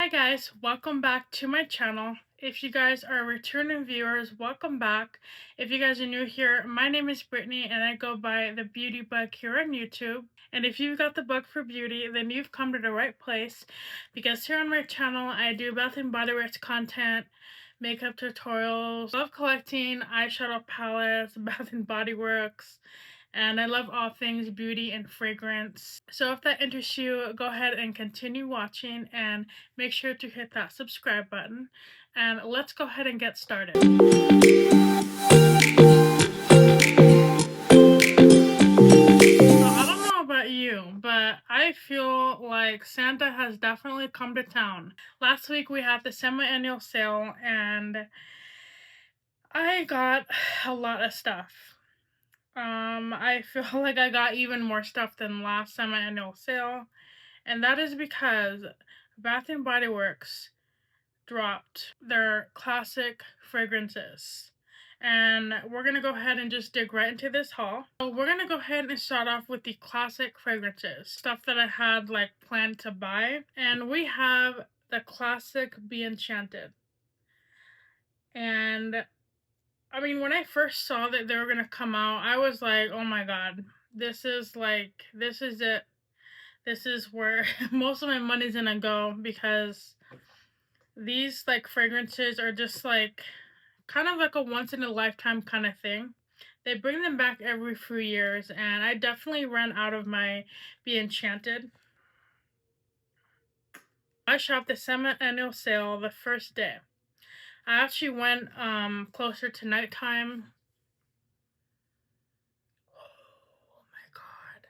Hi guys, welcome back to my channel. If you guys are returning viewers, welcome back. If you guys are new here, my name is Brittany and I go by the Beauty Bug here on YouTube. And if you've got the bug for beauty, then you've come to the right place, because here on my channel I do Bath and Body Works content, makeup tutorials, love collecting eyeshadow palettes, Bath and Body Works, and I love all things beauty and fragrance. So if that interests you, go ahead and continue watching and make sure to hit that subscribe button. And let's go ahead and get started. So I don't know about you, but I feel like Santa has definitely come to town. Last week we had the semi-annual sale and I got a lot of stuff. I feel like I got even more stuff than last semi-annual sale, and that is because Bath and Body Works dropped their classic fragrances. And we're gonna go ahead and just dig right into this haul. So we're gonna go ahead and start off with the classic fragrances, stuff that I had like planned to buy. And we have the classic Be Enchanted. And I mean, when I first saw that they were gonna come out, I was like, oh my god, this is it. This is where most of my money's gonna go, because these like fragrances are just like kind of like a once in a lifetime kind of thing. They bring them back every few years, and I definitely ran out of my Be Enchanted. I shopped the semi-annual sale the first day. I actually went closer to nighttime. Oh my god.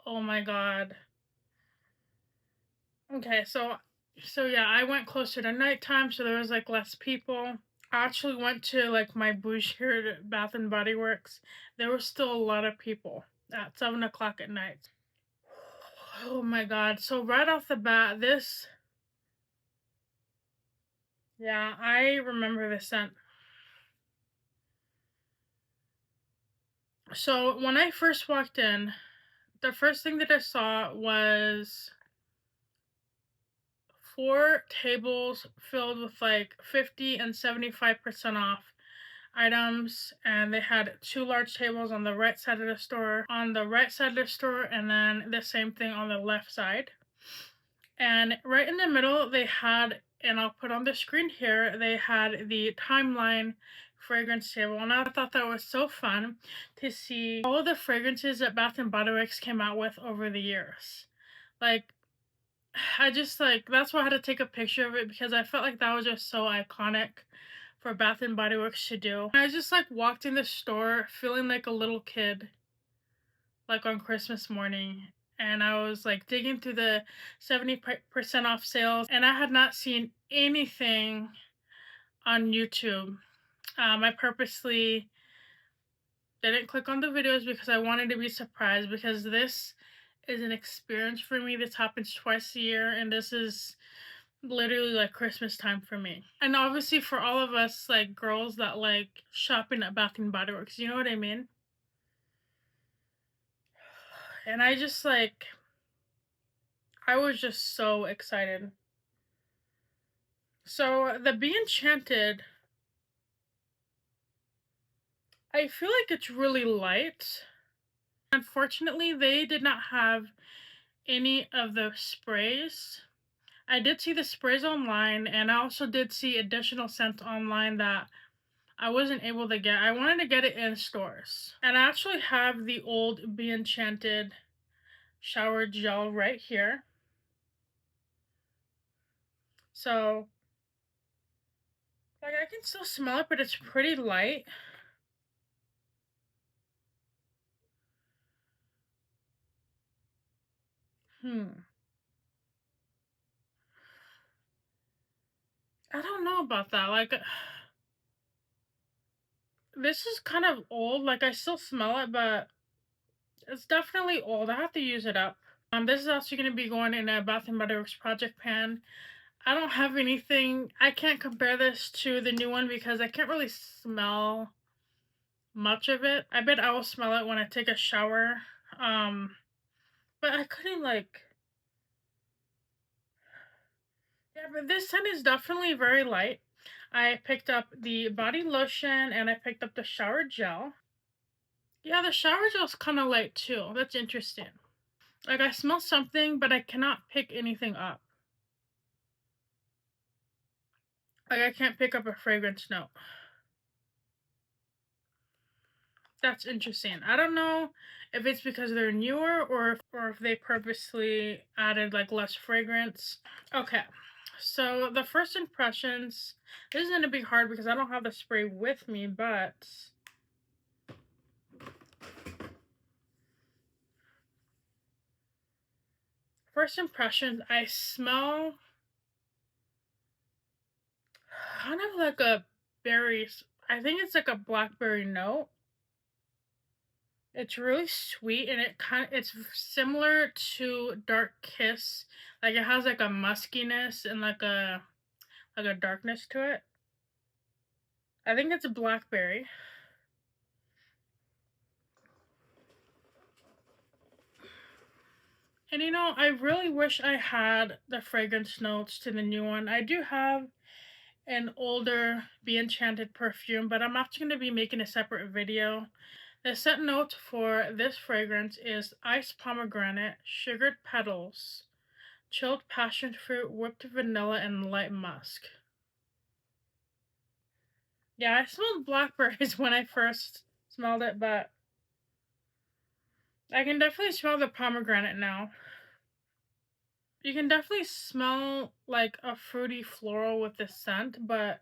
Oh my god. Okay, so yeah, I went closer to nighttime, so there was like less people. I actually went to like my bougie Bath and Body Works. There was still a lot of people at 7 o'clock at night. Oh my god. So right off the bat, yeah, I remember this scent. So when I first walked in, the first thing that I saw was 4 tables filled with like 50 and 75% off items, and they had 2 large tables on the right side of the store, and then the same thing on the left side. And right in the middle, they had, and I'll put on the screen here, they had the timeline fragrance table. And I thought that was so fun to see all of the fragrances that Bath and Body Works came out with over the years. Like, I just like, that's why I had to take a picture of it, because I felt like that was just so iconic for Bath and Body Works to do. I just like walked in the store feeling like a little kid, like on Christmas morning, and I was like digging through the 70% off sales, and I had not seen anything on YouTube. I purposely didn't click on the videos because I wanted to be surprised, because this is an experience for me. This happens twice a year, and this is literally like Christmas time for me. And obviously for all of us like girls that like shopping at Bath and Body Works, you know what I mean? And I just like, I was just so excited. So the Be Enchanted, I feel like it's really light. Unfortunately, they did not have any of the sprays. I did see the sprays online, and I also did see additional scents online that I wasn't able to get. I wanted to get it in stores. And I actually have the old Be Enchanted shower gel right here. So, like, I can still smell it, but it's pretty light. I don't know about that. Like, this is kind of old. Like, I still smell it, but it's definitely old. I have to use it up. This is actually going to be going in a Bath and Body Works project pan. I don't have anything. I can't compare this to the new one because I can't really smell much of it. I bet I will smell it when I take a shower. But I couldn't like, but this scent is definitely very light. I picked up the body lotion and I picked up the shower gel. Yeah, the shower gel's kind of light too. That's interesting. Like, I smell something, but I cannot pick anything up. Like, I can't pick up a fragrance note. That's interesting. I don't know if it's because they're newer or if they purposely added like less fragrance. Okay. So the first impressions, this is gonna be hard because I don't have the spray with me, but first impressions, I smell kind of like a berry. I think it's like a blackberry note. It's really sweet and it's similar to Dark Kiss. Like, it has like a muskiness and like a darkness to it. I think it's a blackberry. And I really wish I had the fragrance notes to the new one. I do have an older Be Enchanted perfume, but I'm actually going to be making a separate video. The scent note for this fragrance is iced pomegranate, sugared petals, chilled passion fruit, whipped vanilla, and light musk. Yeah, I smelled blackberries when I first smelled it, but I can definitely smell the pomegranate now. You can definitely smell like a fruity floral with the scent, but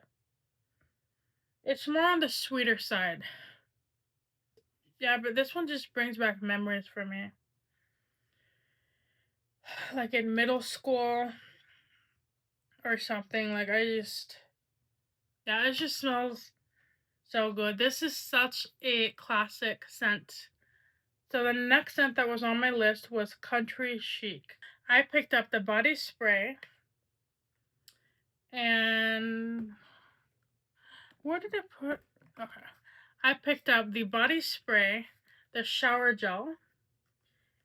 it's more on the sweeter side. Yeah, but this one just brings back memories for me. Like in middle school or something, yeah, it just smells so good. This is such a classic scent. So the next scent that was on my list was Country Chic. I picked up the body spray and where did I put? Okay. I picked up the body spray, the shower gel,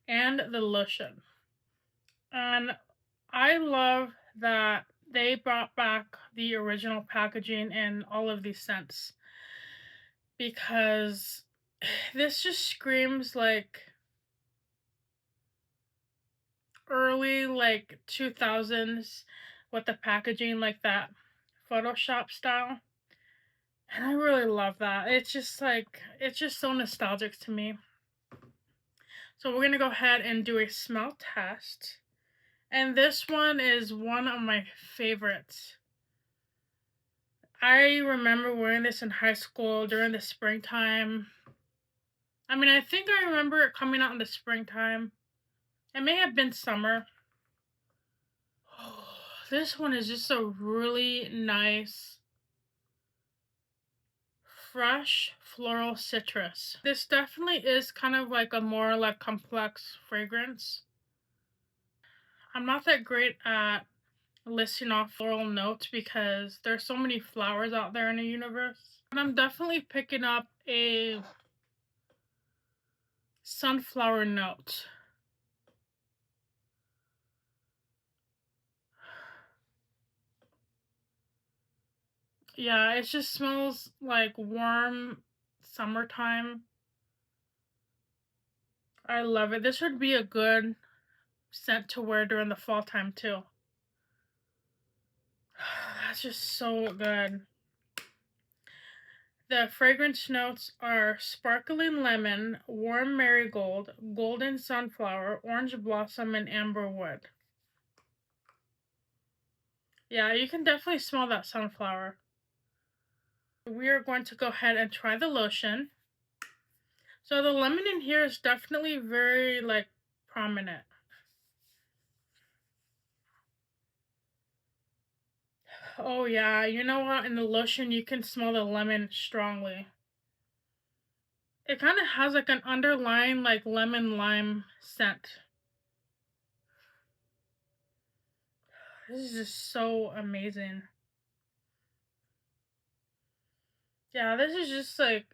and the lotion. And I love that they brought back the original packaging in all of these scents because this just screams like early like 2000s with the packaging like that Photoshop style. And I really love that. It's just so nostalgic to me. So we're gonna go ahead and do a smell test. And this one is one of my favorites. I remember wearing this in high school during the springtime. I mean, I think I remember it coming out in the springtime. It may have been summer. This one is just a really nice, fresh floral citrus. This definitely is kind of like a more like complex fragrance. I'm not that great at listing off floral notes because there's so many flowers out there in the universe. But I'm definitely picking up a sunflower note. Yeah, it just smells like warm summertime. I love it. This would be a good scent to wear during the fall time too. That's just so good. The fragrance notes are sparkling lemon, warm marigold, golden sunflower, orange blossom, and amber wood. Yeah, you can definitely smell that sunflower. We are going to go ahead and try the lotion. So the lemon in here is definitely very like prominent. Oh yeah, you know what? In the lotion you can smell the lemon strongly. It kind of has like an underlying like lemon lime scent. This is just so amazing. Yeah, this is like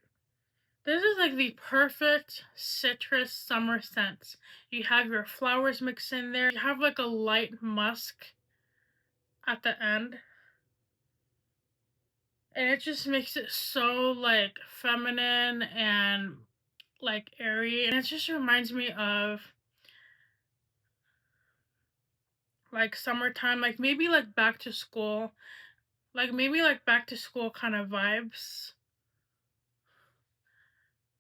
the perfect citrus summer scent. You have your flowers mixed in there. You have like a light musk at the end. And it just makes it so like feminine and like airy. And it just reminds me of like summertime, like maybe like back to school. Like maybe like back to school kind of vibes.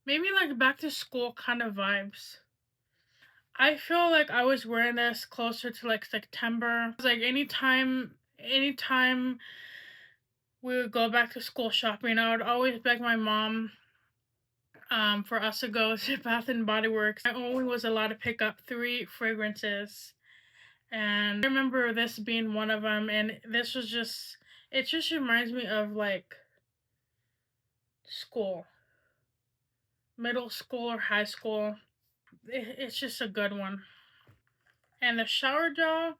Maybe like back to school kind of vibes. I feel like I was wearing this closer to like September. Like anytime we would go back to school shopping, I would always beg my mom for us to go to Bath and Body Works. I only was allowed to pick up 3 fragrances. And I remember this being one of them, and this was just, it just reminds me of like school, middle school or high school. It's just a good one. And the shower gel,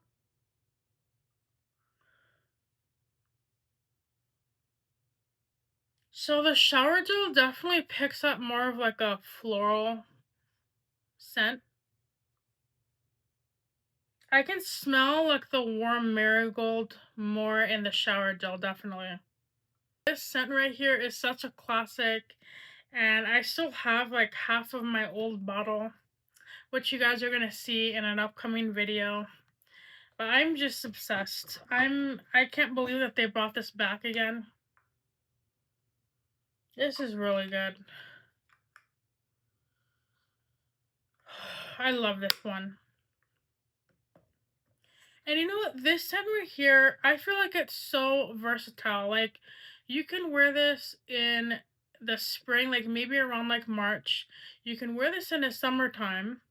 so the shower gel definitely picks up more of like a floral scent. I can smell like the warm marigold more in the shower gel, definitely. This scent right here is such a classic, and I still have like half of my old bottle, which you guys are gonna see in an upcoming video. But I'm just obsessed. I can't believe that they brought this back again. This is really good. I love this one. And you know what? This scent right here, I feel like it's so versatile. Like, you can wear this in the spring, like maybe around like March. You can wear this in the summertime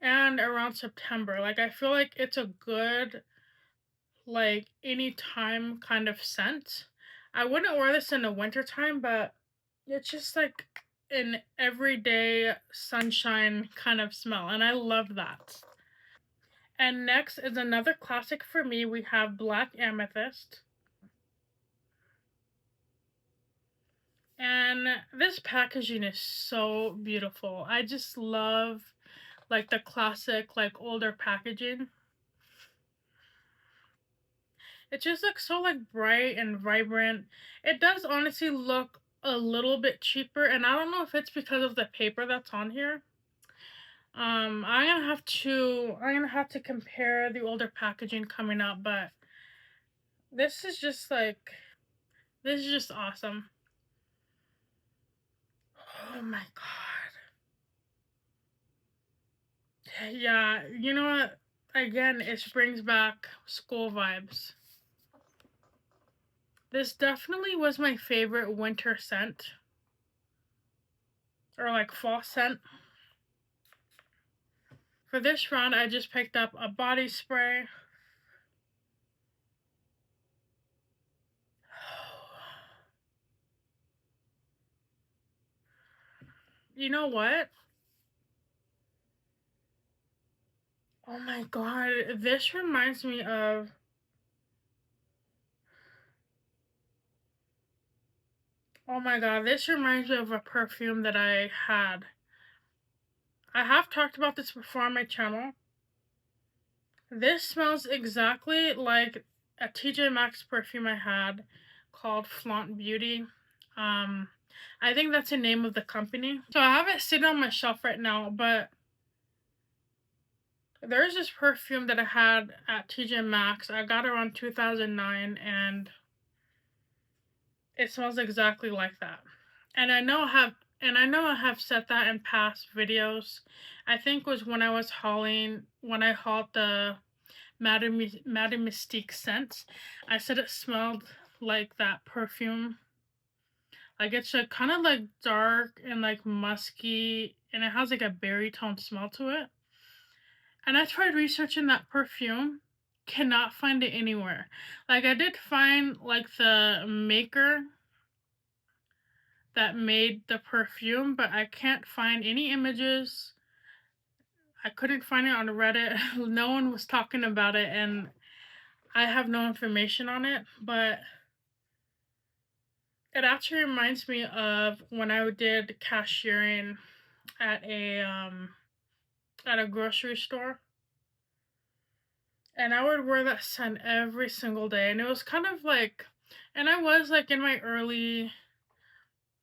and around September. Like, I feel like it's a good, like, anytime kind of scent. I wouldn't wear this in the wintertime, but it's just like an everyday sunshine kind of smell. And I love that. And next is another classic for me. We have Black Amethyst. And this packaging is so beautiful. I just love like the classic, like older packaging. It just looks so like bright and vibrant. It does honestly look a little bit cheaper, and I don't know if it's because of the paper that's on here. I'm gonna have to compare the older packaging coming up, but this is just like this is just awesome. Oh my god. Yeah, you know what? Again, it brings back school vibes. This definitely was my favorite winter scent. Or like fall scent. For this round, I just picked up a body spray. You know what? Oh my god, this reminds me of. Oh my god, this reminds me of a perfume that I had. I have talked about this before on my channel. This smells exactly like a TJ Maxx perfume I had called Flaunt Beauty. Um, I think that's the name of the company. So I have it sitting on my shelf right now, but there's this perfume that I had at TJ Maxx. I got it around 2009, and it smells exactly like that. And I know I have said that in past videos. I think it was when I hauled the Madame Mystique scent. I said it smelled like that perfume. Like it's a kind of like dark and like musky, and it has like a berry tone smell to it. And I tried researching that perfume, cannot find it anywhere. Like I did find like the maker that made the perfume, but I can't find any images. I couldn't find it on Reddit. No one was talking about it, and I have no information on it, but it actually reminds me of when I did cashiering at a grocery store, And I would wear that scent every single day. And it was kind of like, and I was like in my early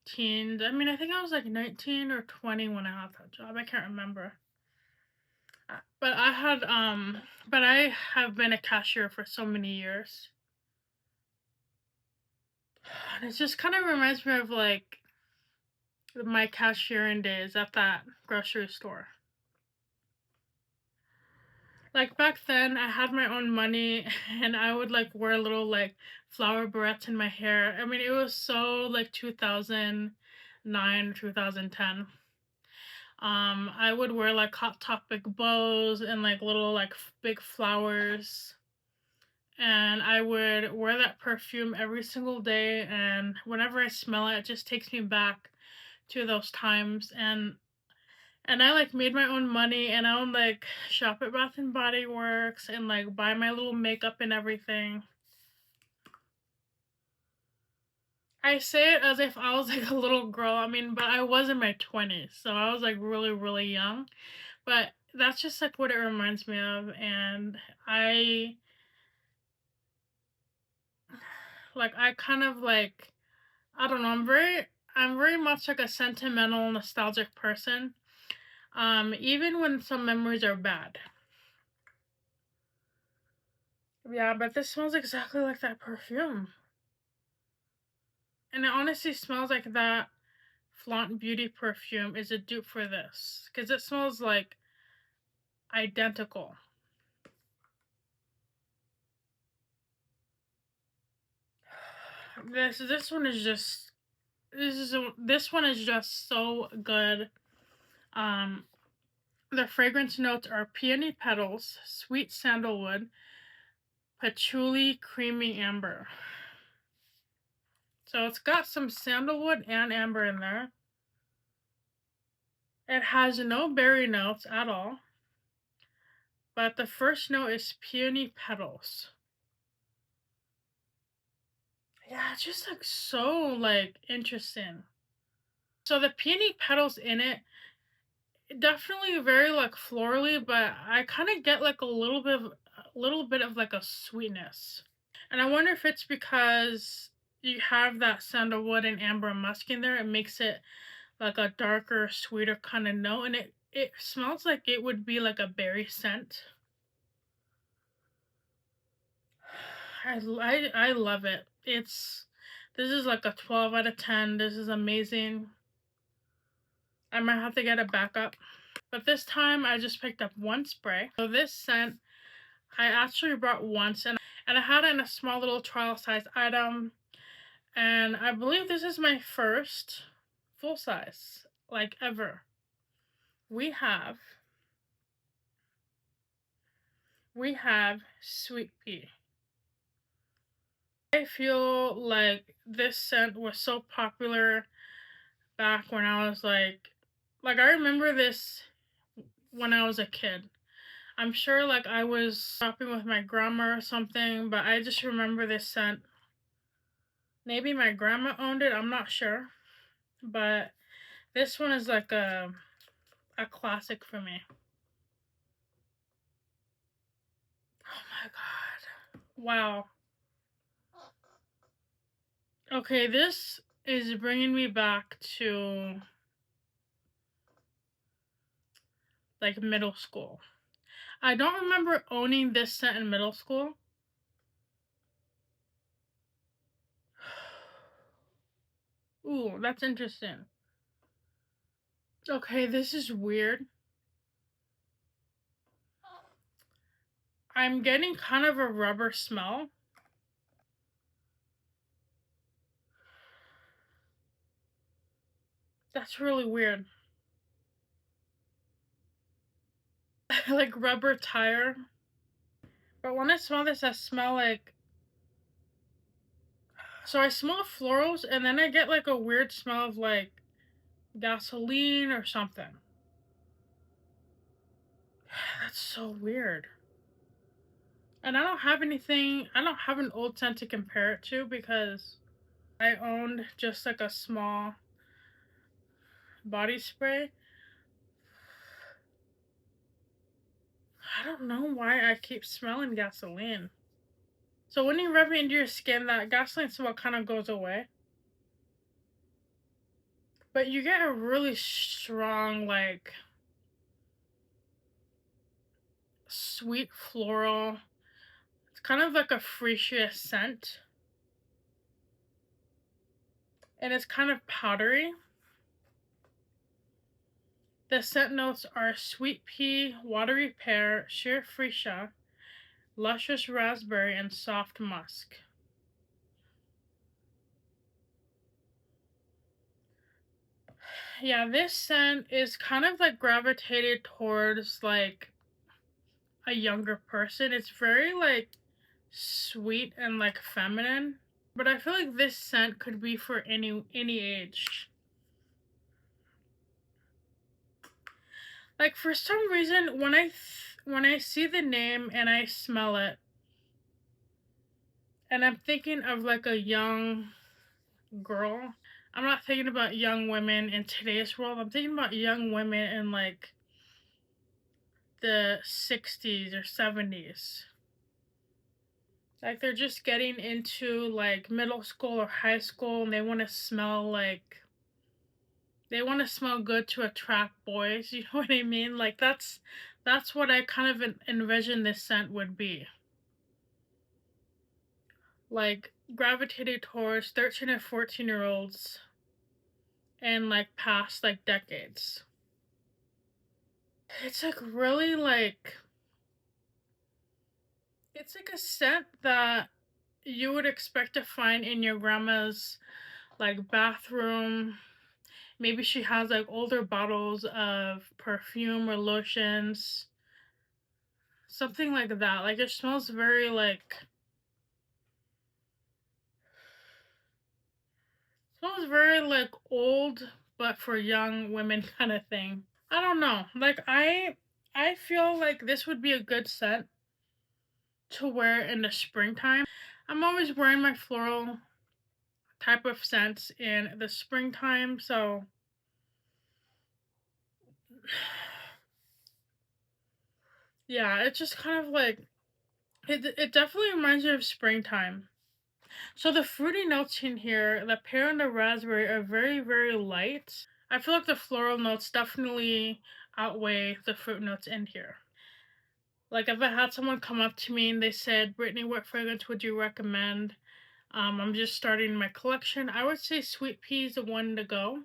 teens. I mean, I think I was like 19 or 20 when I had that job. I can't remember. But I have been a cashier for so many years. And it just kind of reminds me of like my cashiering days at that grocery store. Like back then, I had my own money and I would like wear little like flower barrettes in my hair. I mean, it was so like 2009, 2010. I would wear like Hot Topic bows and like little like big flowers. And I would wear that perfume every single day. And whenever I smell it, it just takes me back to those times. And I like made my own money and I would like shop at Bath and Body Works and like buy my little makeup and everything. I say it as if I was like a little girl. I mean, but I was in my 20s, so I was like really, really young. But that's just like what it reminds me of. And I kind of like, I don't know, I'm very much like a sentimental, nostalgic person. Even when some memories are bad. Yeah, but this smells exactly like that perfume. And it honestly smells like that Flaunt Beauty perfume is a dupe for this. Because it smells like identical. This one is just this one is just so good. Um the fragrance notes are peony petals, sweet sandalwood, patchouli, creamy amber. So it's got some sandalwood and amber in there. It has no berry notes at all. But the first note is peony petals. Yeah, it's just like so like interesting. So the peony petals in it, definitely very like florally, but I kind of get like a little bit of like a sweetness. And I wonder if it's because you have that sandalwood and amber musk in there, it makes it like a darker, sweeter kind of note, and it smells like it would be like a berry scent. I love it. This is like a 12 out of 10. This is amazing. I might have to get a backup. But this time I just picked up one spray. So this scent I actually brought once and I had it in a small little trial size item. And I believe this is my first full size, like ever. We have Sweet Pea. I feel like this scent was so popular back when I was like I remember this when I was a kid. I'm sure like I was shopping with my grandma or something, but I just remember this scent. Maybe my grandma owned it, I'm not sure. But this one is like a classic for me. Oh my god. Wow. Okay, this is bringing me back to like middle school. I don't remember owning this scent in middle school. Ooh, that's interesting. Okay, this is weird. I'm getting kind of a rubber smell. That's really weird. Like rubber tire. But when I smell this, I smell like. So I smell florals, and then I get like a weird smell of like gasoline or something. That's so weird. And I don't have an old scent to compare it to because I owned just like a small body spray. I don't know why I keep smelling gasoline. So when you rub it into your skin, that gasoline smell kind of goes away. But you get a really strong, like, sweet floral. It's kind of like a freesia scent. And it's kind of powdery. The scent notes are sweet pea, watery pear, sheer freesia, luscious raspberry, and soft musk. Yeah, this scent is kind of like gravitated towards like a younger person. It's very like sweet and like feminine, but I feel like this scent could be for any age. Like for some reason when I see the name and I smell it and I'm thinking of like a young girl. I'm not thinking about young women in today's world. I'm thinking about young women in like the 60s or 70s. Like they're just getting into like middle school or high school and they want to smell like they want to smell good to attract boys, you know what I mean? Like that's what I kind of envision this scent would be. Like gravitated towards 13 and 14-year-olds and like past like decades. It's like really like it's like a scent that you would expect to find in your grandma's like bathroom. Maybe she has like older bottles of perfume or lotions. Something like that. Like it smells very like smells very like old but for young women kind of thing. I don't know. Like I feel like this would be a good scent to wear in the springtime. I'm always wearing my floral type of scents in the springtime, so yeah, it's just kind of like it definitely reminds me of springtime. So the fruity notes in here, the pear and the raspberry are very, very light. I feel like the floral notes definitely outweigh the fruit notes in here. Like if I had someone come up to me and they said, Brittany, what fragrance would you recommend? I'm just starting my collection. I would say Sweet Pea is the one to go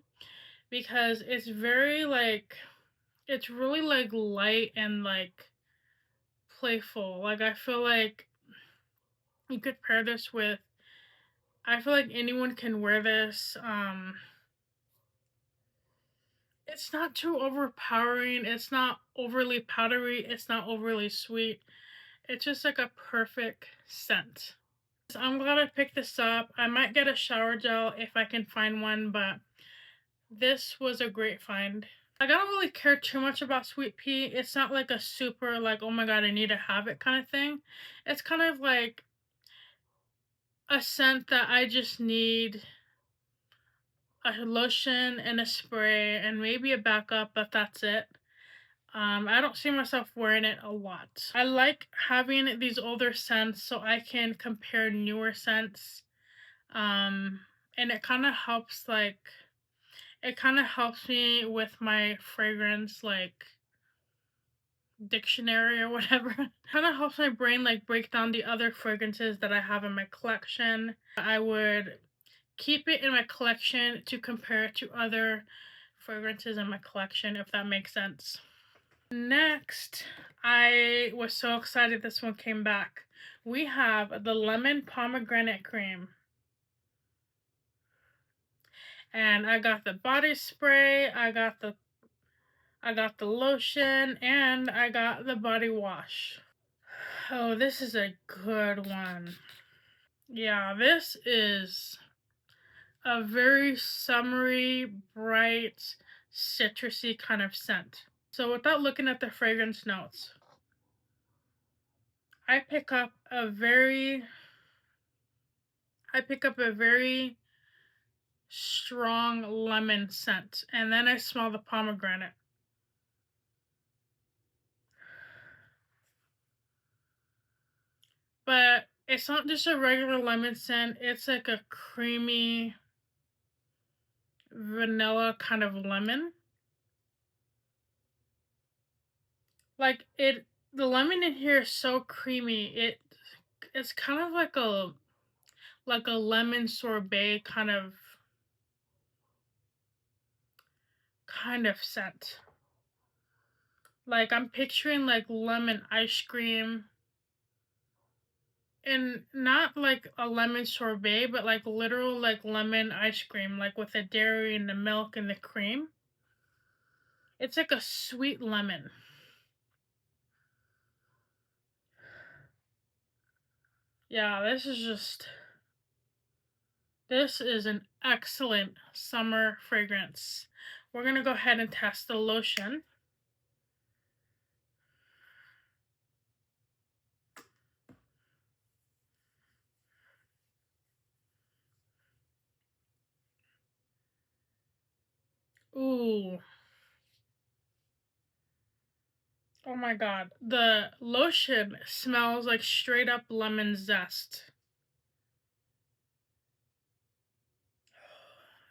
because it's very like it's really like light and like playful. Like I feel like you could pair this with I feel like anyone can wear this. It's not too overpowering, it's not overly powdery, it's not overly sweet. It's just like a perfect scent. I'm glad I picked this up. I might get a shower gel if I can find one, but this was a great find. Like, I don't really care too much about Sweet Pea. It's not like a super, like, oh my god, I need to have it kind of thing. It's kind of like a scent that I just need a lotion and a spray and maybe a backup, but that's it. I don't see myself wearing it a lot. I like having these older scents so I can compare newer scents. Um, and it kind of helps me with my fragrance like dictionary or whatever. Kind of helps my brain like break down the other fragrances that I have in my collection. I would keep it in my collection to compare it to other fragrances in my collection, if that makes sense. Next, I was so excited this one came back. We have the Lemon Pomegranate Cream. And I got the body spray, I got the lotion, and I got the body wash. Oh, this is a good one. Yeah, this is a very summery, bright, citrusy kind of scent. So without looking at the fragrance notes, I pick up a very strong lemon scent, and then I smell the pomegranate. But it's not just a regular lemon scent, it's like a creamy vanilla kind of lemon. Like the lemon in here is so creamy. It's kind of like a lemon sorbet kind of scent. Like I'm picturing like lemon ice cream, and not like a lemon sorbet, but like literal like lemon ice cream, like with the dairy and the milk and the cream. It's like a sweet lemon. Yeah, this is an excellent summer fragrance. We're gonna go ahead and test the lotion. Ooh. Oh my god. The lotion smells like straight up lemon zest.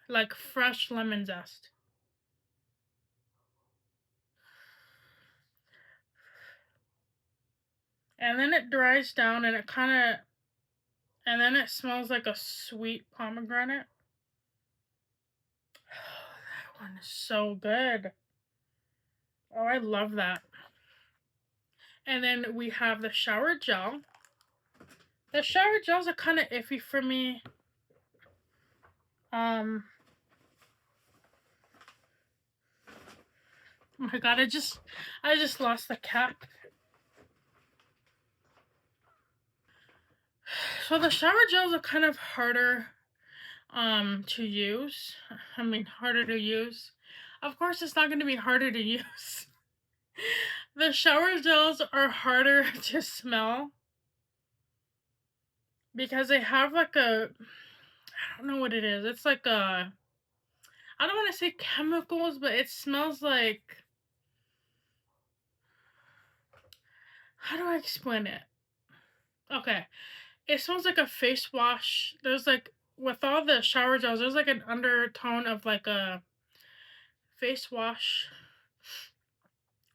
Like fresh lemon zest. And then it dries down and then it smells like a sweet pomegranate. That one is so good. Oh, I love that. And then we have the shower gel. The shower gels are kind of iffy for me. Oh my god, I just lost the cap. So the shower gels are kind of harder to use. I mean, harder to use. Of course, it's not going to be harder to use. The shower gels are harder to smell because they have like I don't know what it is. It's like I don't want to say chemicals, but it smells like, how do I explain it? Okay. It smells like a face wash. There's like, with all the shower gels, there's like an undertone of like a face wash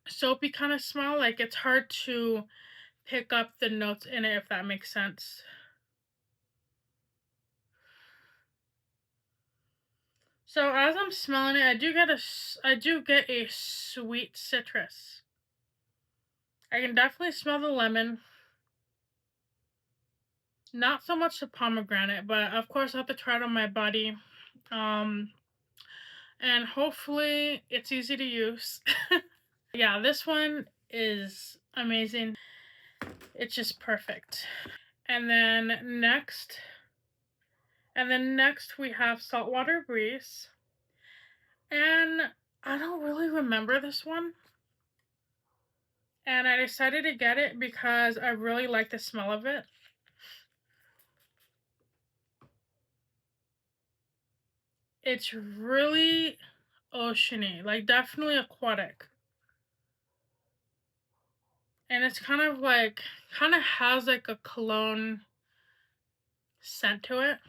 soapy kind of smell. Like it's hard to pick up the notes in it, if that makes sense. So as I'm smelling it, I do get a sweet citrus. I can definitely smell the lemon. Not so much the pomegranate, but of course I have to try it on my body. Um, and hopefully it's easy to use. Yeah, this one is amazing. It's just perfect. And then next we have Saltwater Breeze. And I don't really remember this one. And I decided to get it because I really like the smell of it. It's really oceany, like definitely aquatic. And it's kind of has like a cologne scent to it.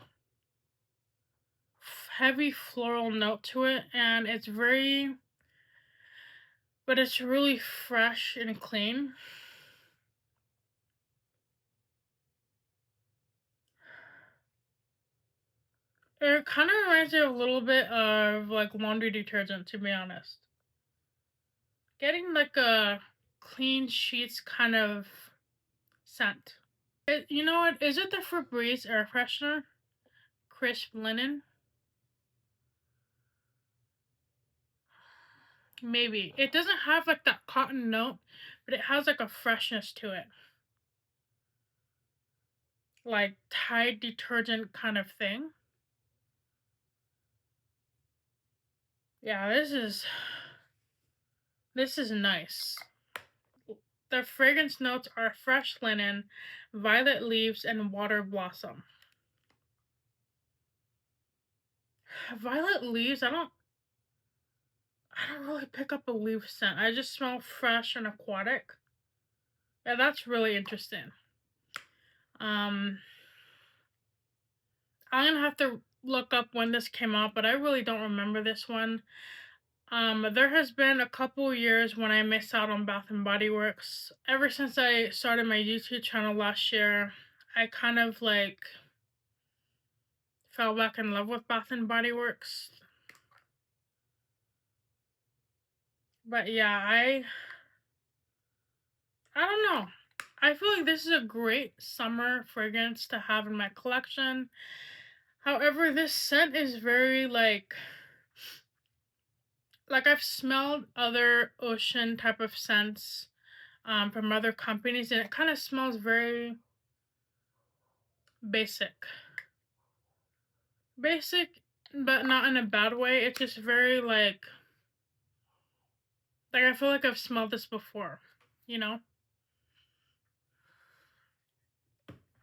Heavy floral note to it, and it's really fresh and clean. It kind of reminds me a little bit of like laundry detergent, to be honest. Getting like a clean sheets kind of scent. You know what? Is it the Febreze air freshener? Crisp linen? Maybe. It doesn't have like that cotton note, but it has like a freshness to it. Like Tide detergent kind of thing. Yeah, this is nice. The fragrance notes are fresh linen, violet leaves, and water blossom. Violet leaves, I don't really pick up a leaf scent. I just smell fresh and aquatic. Yeah, that's really interesting. I'm gonna have to look up when this came out, but I really don't remember this one. There has been a couple years when I missed out on Bath and Body Works. Ever since I started my YouTube channel last year, I kind of like fell back in love with Bath and Body Works. But yeah, I don't know. I feel like this is a great summer fragrance to have in my collection. However, this scent is very like I've smelled other ocean type of scents from other companies, and it kind of smells very basic. Basic, but not in a bad way. It's just very like I feel like I've smelled this before, you know?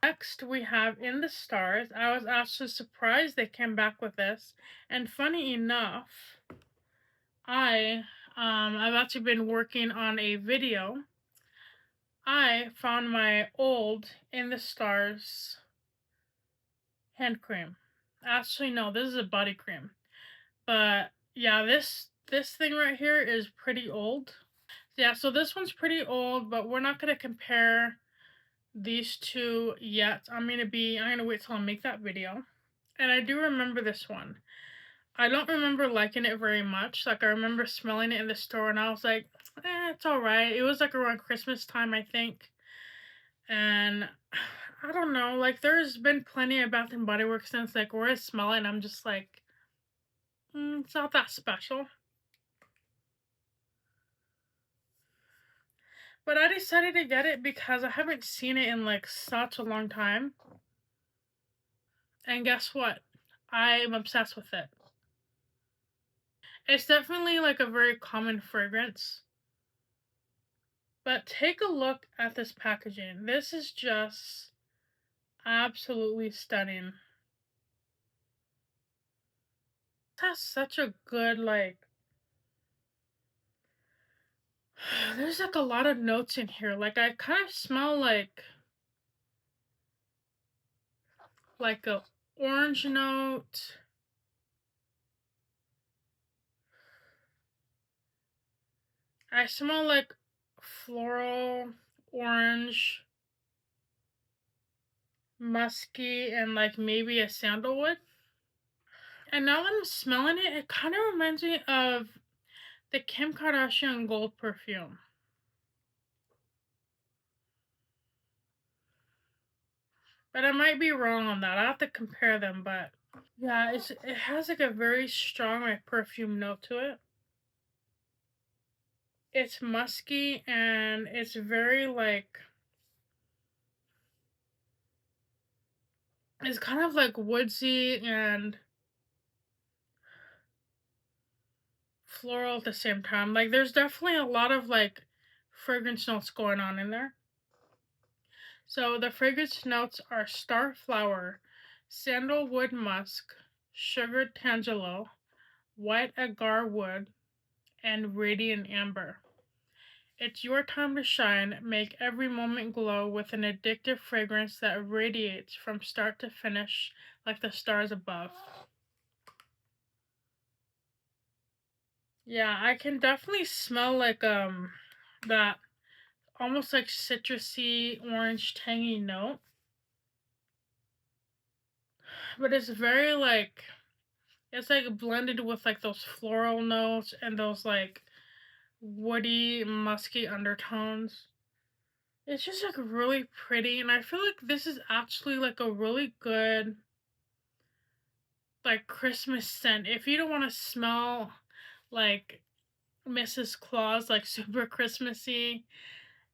Next, we have In the Stars. I was actually surprised they came back with this. And funny enough, I've actually been working on a video. I found my old In the Stars hand cream. Actually, no, this is a body cream. But yeah, this thing right here is pretty old. Yeah, so this one's pretty old, but we're not gonna compare these two yet. I'm gonna wait till I make that video. And I do remember this one. I don't remember liking it very much. Like, I remember smelling it in the store and I was like, it's alright. It was like around Christmas time, I think. And I don't know, like, there's been plenty of Bath and Body Works since, like, where I smell it and I'm just like, it's not that special. But I decided to get it because I haven't seen it in, like, such a long time. And guess what? I'm obsessed with it. It's definitely, like, a very common fragrance. But take a look at this packaging. This is just absolutely stunning. It has such a good, like, there's like a lot of notes in here. Like, I kind of smell like a orange note. I smell like floral, orange, musky, and like maybe a sandalwood. And now that I'm smelling it, it kind of reminds me of the Kim Kardashian Gold perfume. But I might be wrong on that. I have to compare them, but yeah, it has like a very strong like perfume note to it. It's musky and it's very like it's kind of like woodsy and floral at the same time. Like, there's definitely a lot of like fragrance notes going on in there. So the fragrance notes are starflower, sandalwood musk, sugared tangelo, white agar wood, and radiant amber. It's your time to shine. Make every moment glow with an addictive fragrance that radiates from start to finish like the stars above. Yeah, I can definitely smell like that almost like citrusy orange tangy note. But it's very like it's like blended with like those floral notes and those like woody musky undertones. It's just like really pretty, and I feel like this is actually like a really good like Christmas scent. If you don't want to smell like Mrs. Claus, like super Christmassy,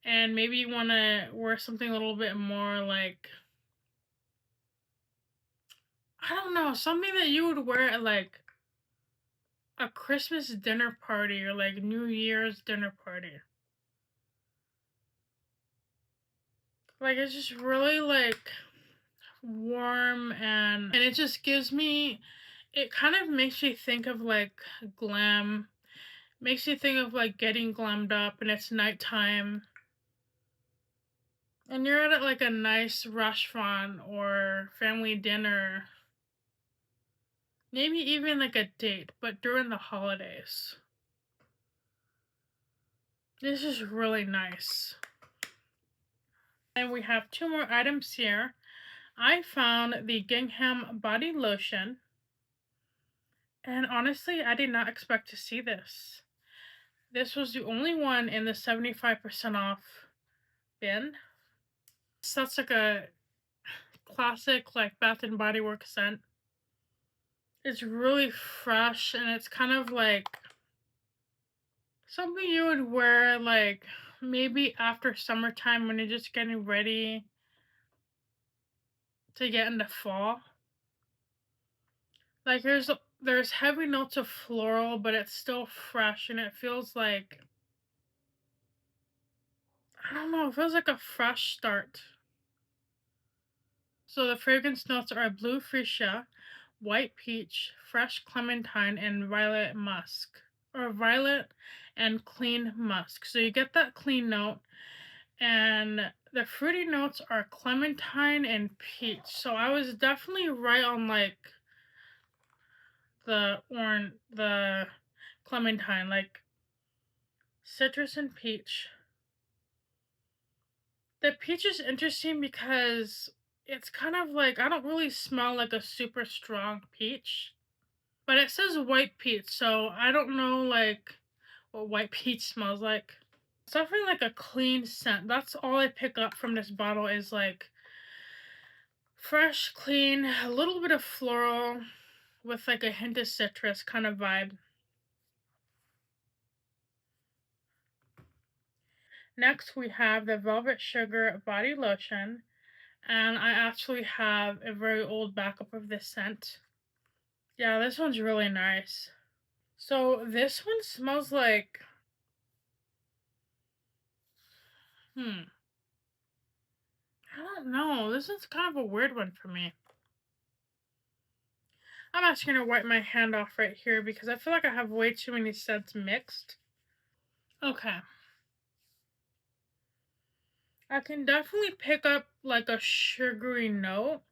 and maybe you want to wear something a little bit more like, I don't know, something that you would wear at like a Christmas dinner party or like New Year's dinner party. Like, it's just really like warm and it just gives me, it kind of makes you think of like glam, makes you think of like getting glammed up and it's nighttime. and you're at like a nice restaurant or family dinner, maybe even like a date, but during the holidays. This is really nice. And we have two more items here. I found the Gingham body lotion, and honestly, I did not expect to see this. This was the only one in the 75% off bin. So that's like a classic like Bath and Body Works scent. It's really fresh and it's kind of like something you would wear like maybe after summertime when you're just getting ready to get into fall. Like there's heavy notes of floral, but it's still fresh and it feels like, I don't know, it feels like a fresh start. So the fragrance notes are blue fuchsia, white peach, fresh clementine, and violet musk. Or violet and clean musk. So you get that clean note. And the fruity notes are clementine and peach. So I was definitely right on like the clementine, like citrus and peach. The peach is interesting because it's kind of like, I don't really smell like a super strong peach. But it says white peach, so I don't know like what white peach smells like. It's definitely like a clean scent. That's all I pick up from this bottle is like fresh, clean, a little bit of floral with like a hint of citrus kind of vibe. Next, we have the Velvet Sugar Body Lotion, and I actually have a very old backup of this scent. Yeah, this one's really nice. So this one smells like, I don't know. This is kind of a weird one for me. I'm actually going to wipe my hand off right here because I feel like I have way too many scents mixed. Okay. I can definitely pick up like a sugary note.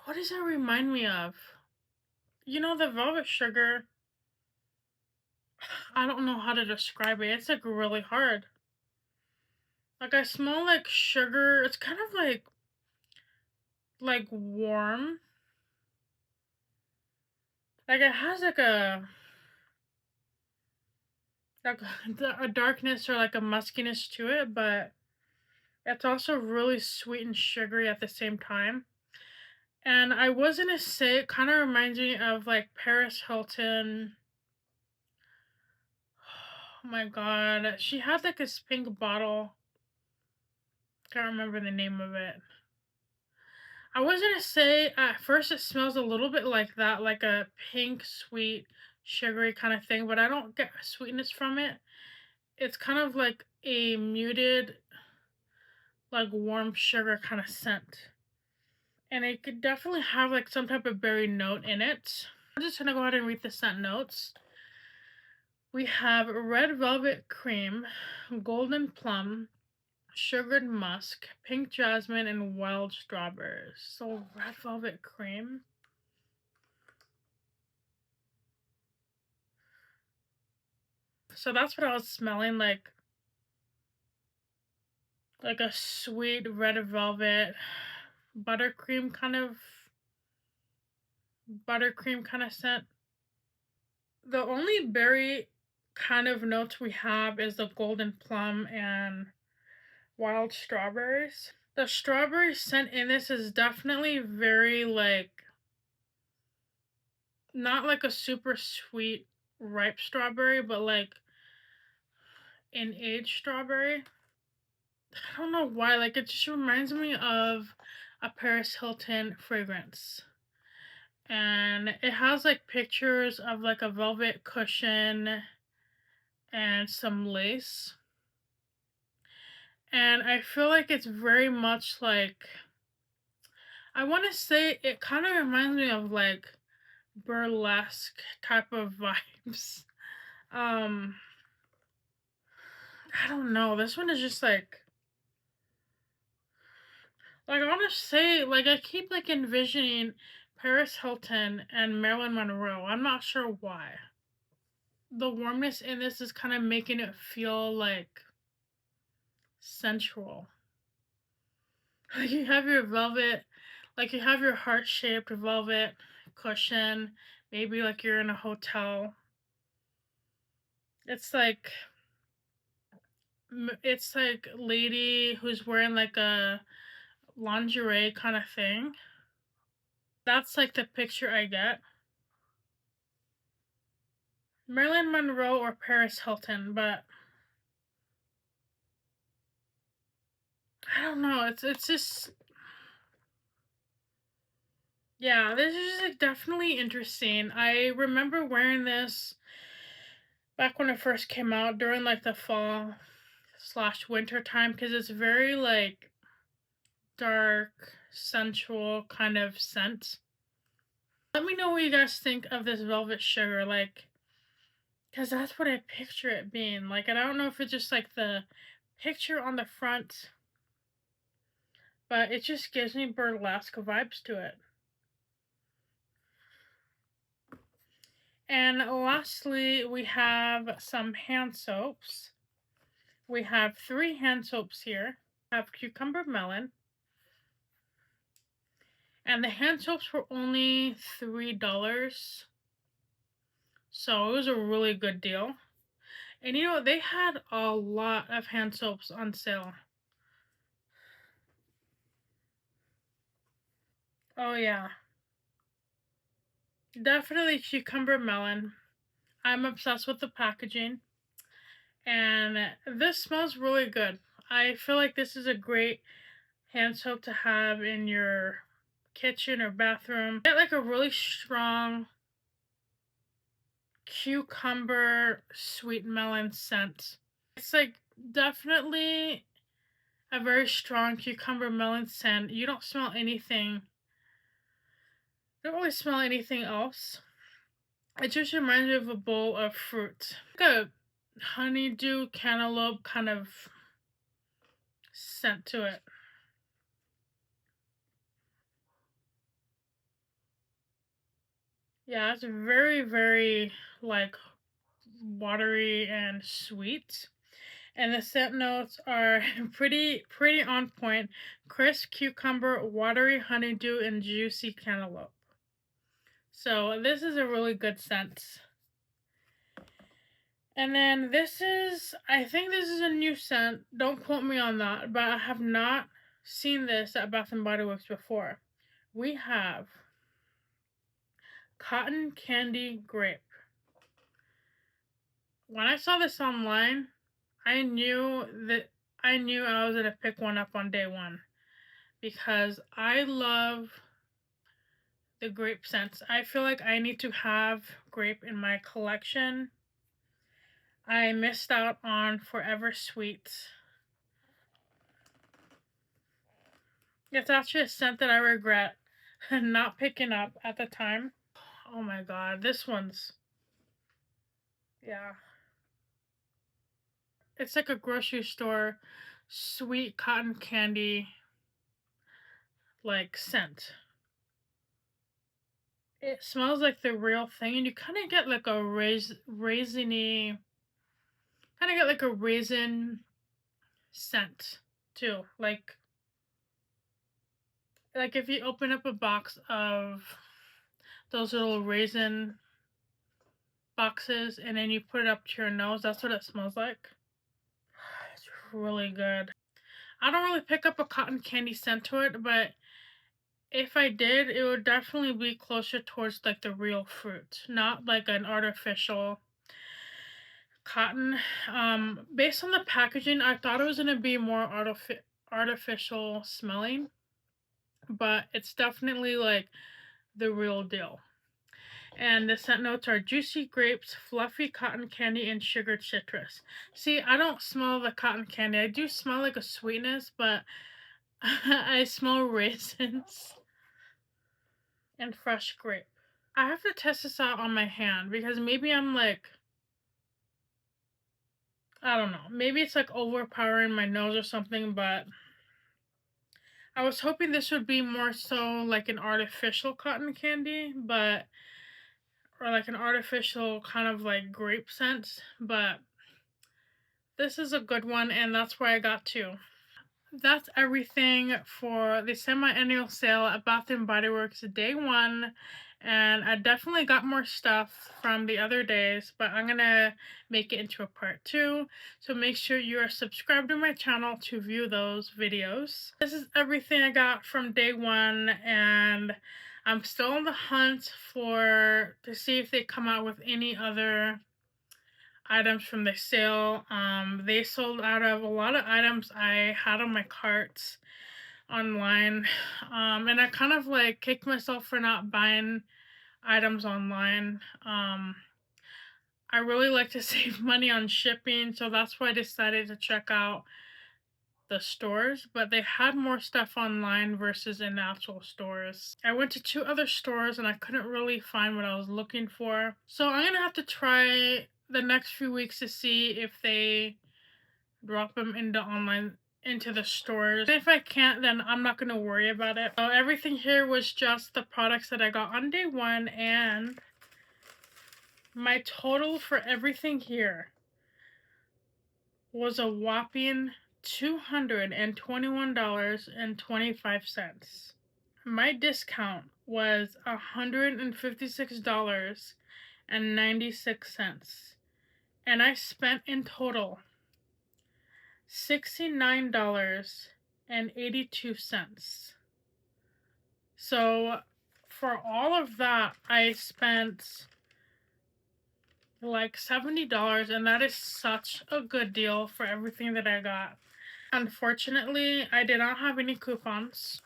What does that remind me of? You know, the velvet sugar. I don't know how to describe it. It's like really hard. Like I smell like sugar. It's kind of like warm. Like it has like a darkness or like a muskiness to it, but it's also really sweet and sugary at the same time. And I was gonna say it kind of reminds me of like Paris Hilton. Oh my god, she had like this pink bottle. Can't remember the name of it. I was gonna say at first it smells a little bit like that, like a pink, sweet, sugary kind of thing, but I don't get sweetness from it. It's kind of like a muted, like warm sugar kind of scent. And it could definitely have like some type of berry note in it. I'm just gonna go ahead and read the scent notes. We have red velvet cream, golden plum, sugared musk, pink jasmine, and wild strawberries. So red velvet cream. So that's what I was smelling like a sweet red velvet buttercream kind of scent. The only berry kind of notes we have is the golden plum and wild strawberries. The strawberry scent in this is definitely very like, not like a super sweet ripe strawberry, but like an aged strawberry. I don't know why, like it just reminds me of a Paris Hilton fragrance. And it has like pictures of like a velvet cushion and some lace. And I feel like it's very much like, I want to say it kind of reminds me of like burlesque type of vibes. Um I don't know. This one is just like I want to say, like, I keep like envisioning Paris Hilton and Marilyn Monroe. I'm not sure why. The warmness in this is kind of making it feel like sensual. Like you have your velvet, like you have your heart-shaped velvet cushion. Maybe like you're in a hotel. It's like it's like lady who's wearing like a lingerie kind of thing. That's like the picture I get. Marilyn Monroe or Paris Hilton, but I don't know. It's just yeah, this is just like definitely interesting. I remember wearing this back when it first came out during like the fall slash winter time because it's very like dark, sensual kind of scent. Let me know what you guys think of this Velvet Sugar, like, because that's what I picture it being. Like, and I don't know if it's just like the picture on the front, but it just gives me burlesque vibes to it. And lastly, we have some hand soaps. We have 3 hand soaps here. We have cucumber melon. And the hand soaps were only $3. So it was a really good deal. And you know, they had a lot of hand soaps on sale. Oh yeah. Definitely cucumber melon. I'm obsessed with the packaging. And this smells really good. I feel like this is a great hand soap to have in your kitchen or bathroom. Get like a really strong cucumber sweet melon scent. It's like definitely a very strong cucumber melon scent. You don't smell anything. Don't really smell anything else. It just reminds me of a bowl of fruit. Like a honeydew cantaloupe kind of scent to it. Yeah, it's very, very like watery and sweet. And the scent notes are pretty on point. Crisp cucumber, watery honeydew, and juicy cantaloupe. So this is a really good scent. And then this is, I think this is a new scent. Don't quote me on that, but I have not seen this at Bath and Body Works before. We have cotton candy grape. When I saw this online, I knew I was gonna pick one up on day one because I love the grape scents. I feel like I need to have grape in my collection. I missed out on Forever Sweet. It's actually a scent that I regret not picking up at the time. Oh my god, this one's yeah. It's like a grocery store sweet cotton candy like scent. It smells like the real thing, and you kind of get like a raisiny, kind of get like a raisin scent too. Like if you open up a box of those little raisin boxes and then you put it up to your nose, that's what it smells like. It's really good. I don't really pick up a cotton candy scent to it, but if I did, it would definitely be closer towards like the real fruit, not like an artificial cotton. Based on the packaging, I thought it was gonna be more artificial smelling, but it's definitely like the real deal. And the scent notes are juicy grapes, fluffy cotton candy, and sugared citrus. See, I don't smell the cotton candy. I do smell like a sweetness, but I smell raisins and fresh grape. I have to test this out on my hand because maybe I'm like I don't know. Maybe it's like overpowering my nose or something, but I was hoping this would be more so like an artificial cotton candy, but or like an artificial kind of like grape scent, but this is a good one and that's why I got two. That's everything for the semi-annual sale at Bath & Body Works day one. And I definitely got more stuff from the other days, but I'm gonna make it into a part two. So make sure you are subscribed to my channel to view those videos. This is everything I got from day one, and I'm still on the hunt to see if they come out with any other items from the sale. They sold out of a lot of items I had on my carts online. And I kind of like kicked myself for not buying items online. I really like to save money on shipping, so that's why I decided to check out the stores, but they had more stuff online versus in actual stores. I went to two other stores and I couldn't really find what I was looking for. So I'm gonna have to try the next few weeks to see if they drop them into the stores. If I can't, then I'm not gonna worry about it. So everything here was just the products that I got on day one, and my total for everything here was a whopping $221.25. My discount was $156.96, and I spent in total $69.82. So for all of that, I spent like $70, and that is such a good deal for everything that I got. Unfortunately, I did not have any coupons.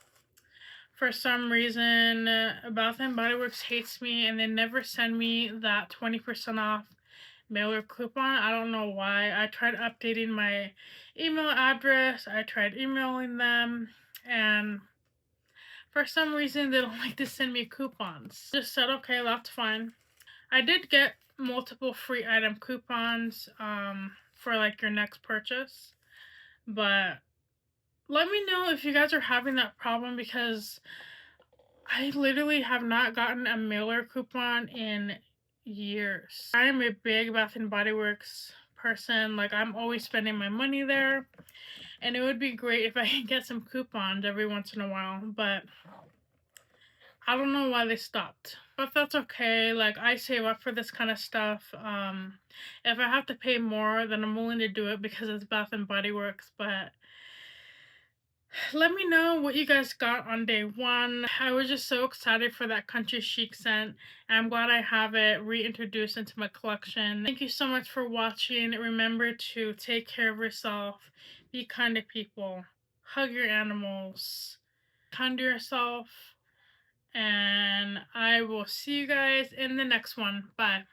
For some reason, Bath & Body Works hates me and they never send me that 20% off mailer coupon. I don't know why. I tried updating my email address, I tried emailing them, and for some reason they don't like to send me coupons. Just said, okay, that's fine. I did get multiple free item coupons for like your next purchase, but let me know if you guys are having that problem, because I literally have not gotten a mailer coupon in years. I am a big Bath & Body Works person. Like, I'm always spending my money there, and it would be great if I could get some coupons every once in a while, but I don't know why they stopped. But that's okay. Like, I save up for this kind of stuff. If I have to pay more, then I'm willing to do it because it's Bath & Body Works, but let me know what you guys got on day one. I was just so excited for that Country Chic scent, and I'm glad I have it reintroduced into my collection. Thank you so much for watching. Remember to take care of yourself, be kind to people, hug your animals, kind to yourself, and I will see you guys in the next one. Bye.